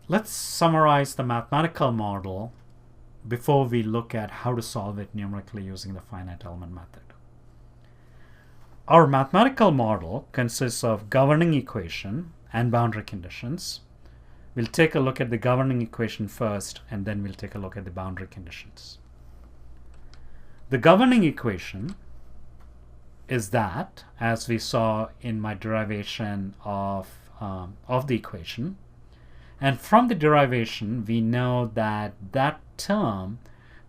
let's summarize the mathematical model before we look at how to solve it numerically using the finite element method. Our mathematical model consists of governing equation and boundary conditions. We'll take a look at the governing equation first, and then we'll take a look at the boundary conditions. The governing equation is that, as we saw in my derivation of the equation, and from the derivation we know that that term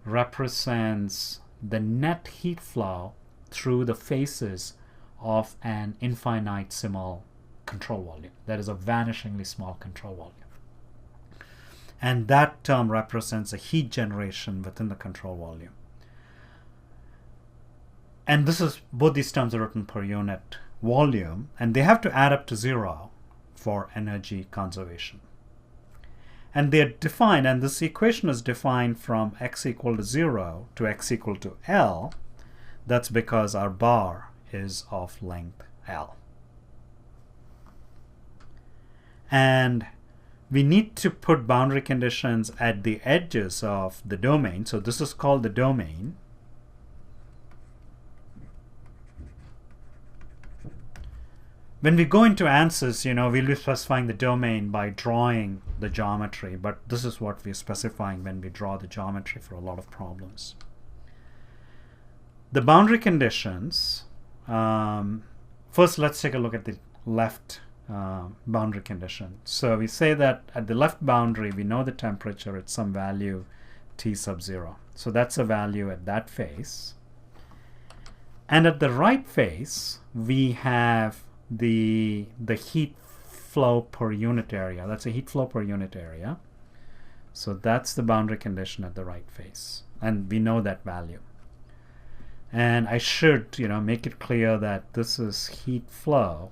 represents the net heat flow through the faces of an infinitesimal control volume. That is a vanishingly small control volume. And that term represents a heat generation within the control volume. And both these terms are written per unit volume, and they have to add up to 0 for energy conservation. And they're defined, and this equation is defined from x equal to 0 to x equal to L. That's because our bar is of length L. And we need to put boundary conditions at the edges of the domain. So this is called the domain. When we go into answers, we'll be specifying the domain by drawing the geometry, but this is what we're specifying when we draw the geometry for a lot of problems. The boundary conditions, first let's take a look at the left boundary condition. So we say that at the left boundary we know the temperature at some value T sub 0. So that's a value at that face. And at the right face we have the heat flow per unit area. That's a heat flow per unit area. So that's the boundary condition at the right face, and we know that value. And I should make it clear that this is heat flow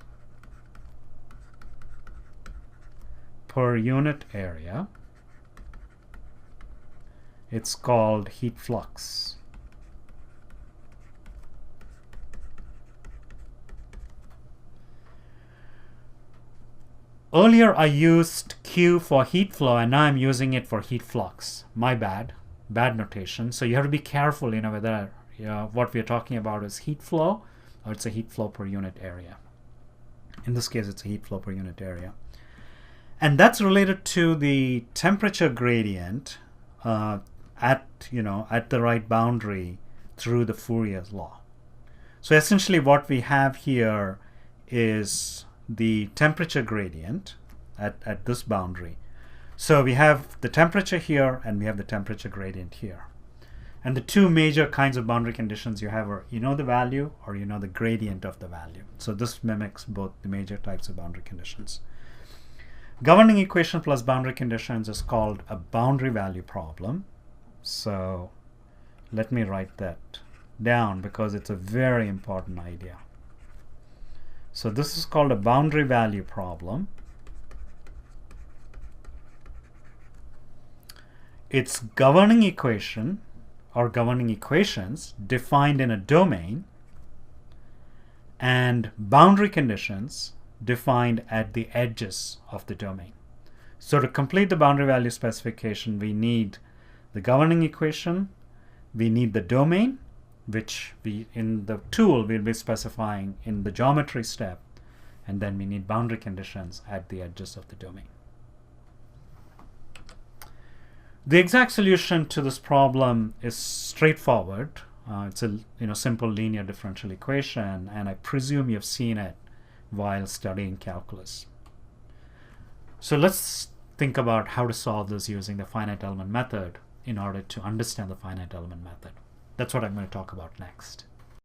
per unit area. It's called heat flux. Earlier I used Q for heat flow, and now I'm using it for heat flux. My bad notation. So you have to be careful, whether what we're talking about is heat flow or it's a heat flow per unit area. In this case, it's a heat flow per unit area. And that's related to the temperature gradient at the right boundary through the Fourier's law. So essentially what we have here is the temperature gradient at this boundary. So we have the temperature here and we have the temperature gradient here. And the two major kinds of boundary conditions you have are the value or the gradient of the value. So this mimics both the major types of boundary conditions. Governing equation plus boundary conditions is called a boundary value problem. So let me write that down because it's a very important idea. So this is called a boundary value problem. It's governing equation or governing equations defined in a domain and boundary conditions defined at the edges of the domain. So to complete the boundary value specification, we need the governing equation, we need the domain, which in the tool we'll be specifying in the geometry step, and then we need boundary conditions at the edges of the domain. The exact solution to this problem is straightforward. It's a simple linear differential equation, and I presume you've seen it while studying calculus. So let's think about how to solve this using the finite element method in order to understand the finite element method. That's what I'm going to talk about next.